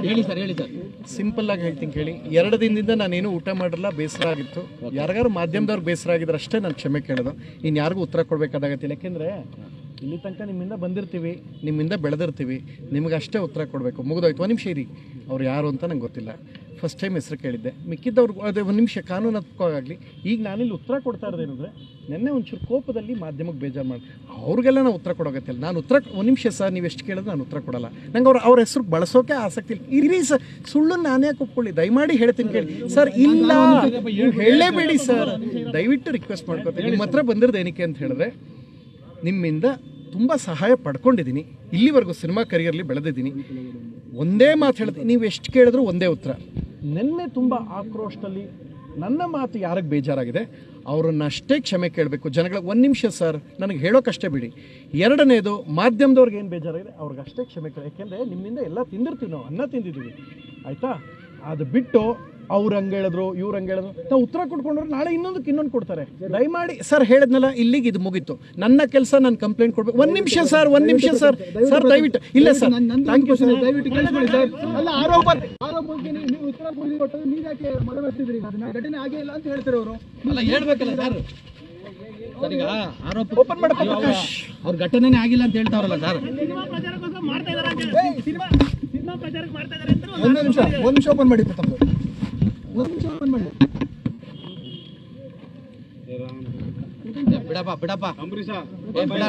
ಹೇಳಿ sir simple ಆಗಿ ಹೇಳ್ತೀನಿ ಕೇಳಿ. 2 ದಿನದಿಂದ ನಾನೇನು ಊಟ ಮಾಡಿರಲ್ಲ, ಬೇಸರ ಆಗಿತ್ತು. ಯಾರಿಗಾರು ಮಾಧ್ಯಮದವ್ರಿಗೆ ಬೇಸರ ಆಗಿದ್ರೆ ಅಷ್ಟೇ ನಾನು ಕ್ಷಮೆ ಕೇಳೋದು. ಇನ್ನು ಯಾರಿಗೂ ಉತ್ತರ ಕೊಡಬೇಕಾದಾಗತ್ತಿಲ್ಲ. ಯಾಕೆಂದರೆ ಇಲ್ಲಿ ತನಕ ನಿಮ್ಮಿಂದ ಬಂದಿರ್ತೀವಿ, ನಿಮ್ಮಿಂದ ಬೆಳೆದಿರ್ತೀವಿ, ನಿಮಗೆ ಅಷ್ಟೇ ಉತ್ತರ ಕೊಡಬೇಕು. ಮುಗಿದೋಯ್ತು. 1 ನಿಮಿಷ ಇರಿ. ಅವ್ರು ಯಾರು ಅಂತ ನಂಗೆ ಗೊತ್ತಿಲ್ಲ. ಫಸ್ಟ್ ಟೈಮ್ ಹೆಸರು ಕೇಳಿದ್ದೆ. ಮಿಕ್ಕಿದ್ದವ್ರಿಗೆ ಅದೇ 1 ನಿಮಿಷ ಕಾನೂನಾತ್ಮಕವಾಗಲಿ. ಈಗ ನಾನಿಲ್ಲಿ ಉತ್ತರ ಕೊಡ್ತಾ ಇರೋದೇನೆಂದರೆ, ನೆನ್ನೆ ಒಂಚೂರು ಕೋಪದಲ್ಲಿ ಮಾಧ್ಯಮಕ್ಕೆ ಬೇಜಾರು ಮಾಡಿ ಅವ್ರಿಗೆಲ್ಲ ನಾನು ಉತ್ತರ ಕೊಡೋಗತ್ತಿಲ್ಲ. ನಾನು ಉತ್ತರ 1 ನಿಮಿಷ ಸರ್, ನೀವು ಎಷ್ಟು ಕೇಳಿದ್ರೆ ನಾನು ಉತ್ತರ ಕೊಡಲ್ಲ. ನಂಗೆ ಅವ್ರ ಹೆಸರು ಬಳಸೋಕೆ ಆಸಕ್ತಿ ಇಲ್ಲ. ಇರಿ ಸರ್, ಸುಳ್ಳು ನಾನೇ ಒಪ್ಕೊಳ್ಳಿ, ದಯಮಾಡಿ ಹೇಳ್ತೀನಿ ಕೇಳಿ ಸರ್. ಇಲ್ಲ, ಹೇಳಲೇಬೇಡಿ ಸರ್, ದಯವಿಟ್ಟು ರಿಕ್ವೆಸ್ಟ್ ಮಾಡ್ಕೊತೀನಿ. ನಿಮ್ಮ ಹತ್ರ ಬಂದಿರೋದು ಏನಕ್ಕೆ ಅಂತ ಹೇಳಿದ್ರೆ, ನಿಮ್ಮಿಂದ ತುಂಬ ಸಹಾಯ ಪಡ್ಕೊಂಡಿದ್ದೀನಿ. ಇಲ್ಲಿವರೆಗೂ ಸಿನಿಮಾ ಕರಿಯರ್ಲಿ ಬೆಳೆದಿದ್ದೀನಿ. ಒಂದೇ ಮಾತು ಹೇಳ್ತೀನಿ, ನೀವು ಎಷ್ಟು ಕೇಳಿದ್ರು ಒಂದೇ ಉತ್ತರ. ನಿನ್ನೆ ತುಂಬ ಆಕ್ರೋಶದಲ್ಲಿ ನನ್ನ ಮಾತು ಯಾರಿಗೆ ಬೇಜಾರಾಗಿದೆ ಅವ್ರನ್ನಷ್ಟೇ ಕ್ಷಮೆ ಕೇಳಬೇಕು ಜನಗಳಿಗೆ. 1 ನಿಮಿಷ ಸರ್, ನನಗೆ ಹೇಳೋಕ್ಕಷ್ಟೇ ಬಿಡಿ. 2ನೇದು, ಮಾಧ್ಯಮದವ್ರಿಗೆ ಏನು ಬೇಜಾರಾಗಿದೆ ಅವ್ರಿಗಷ್ಟೇ ಕ್ಷಮೆ ಕೇಳಿ. ಯಾಕೆಂದರೆ ನಿಮ್ಮಿಂದ ಎಲ್ಲ ತಿಂದಿರ್ತೀವಿ, ನಾವು ಅನ್ನ ತಿಂದಿದ್ದೀವಿ, ಆಯಿತಾ? ಅದು ಬಿಟ್ಟು ಅವ್ರು ಹಂಗೆ ಹೇಳಿದ್ರು, ಇವ್ರು ಹಂಗೆ ಹೇಳಿದ್ರು, ನಾವು ಉತ್ತರ ಕೊಟ್ಕೊಂಡ್ರೆ ನಾಳೆ ಇನ್ನೊಂದು ಕೊಡ್ತಾರೆ. ದಯಮಾಡಿ ಸರ್, ಹೇಳಿದ್ನಲ್ಲ, ಇಲ್ಲಿಗೆ ಇದು ಮುಗೀತು. ನನ್ನ ಕೆಲಸ, ನಾನು ಕಂಪ್ಲೇಂಟ್ ಕೊಡ್ಬೇಕು. 1 ನಿಮಿಷ ಸರ್, 1 ನಿಮಿಷ ಸರ್, ಸರ್ ದಯವಿಟ್ಟು. ಇಲ್ಲ ಸರ್, ಥ್ಯಾಂಕ್ ಯು ಸರ್, ದಯವಿಟ್ಟು ಕೇಳಿಸ್ಕೊಳ್ಳಿ ಸರ್. ಅಲ್ಲ, ಆರೋಪಕ್ಕೆ ನೀವು ಉತ್ತರ ಕೊಟ್ಟರೆ ನೀವು ಯಾಕೆ ಮನವರ್ತಿದ್ರಿ? ಘಟನೆ ಆಗೇ ಇಲ್ಲ ಅಂತ ಹೇಳ್ತಾರೆ ಅವರು. ಅಲ್ಲ, ಹೇಳ್ಬೇಕಲ್ಲ ಸರ್. ಸರ್, ಈಗ ಆರೋಪ ಓಪನ್ ಮಾಡಕ್ಕೆ ಅವ್ರ ಘಟನೆನೇ ಆಗಿಲ್ಲ ಅಂತ ಹೇಳ್ತಾವ್ರಲ್ಲ ಸರ್. 1 ನಿಮಿಷ ಓಪನ್ ಮಾಡಿ. ಬಿಡಪ್ಪ ಅಂಬರೀಷ ಬಿಡ.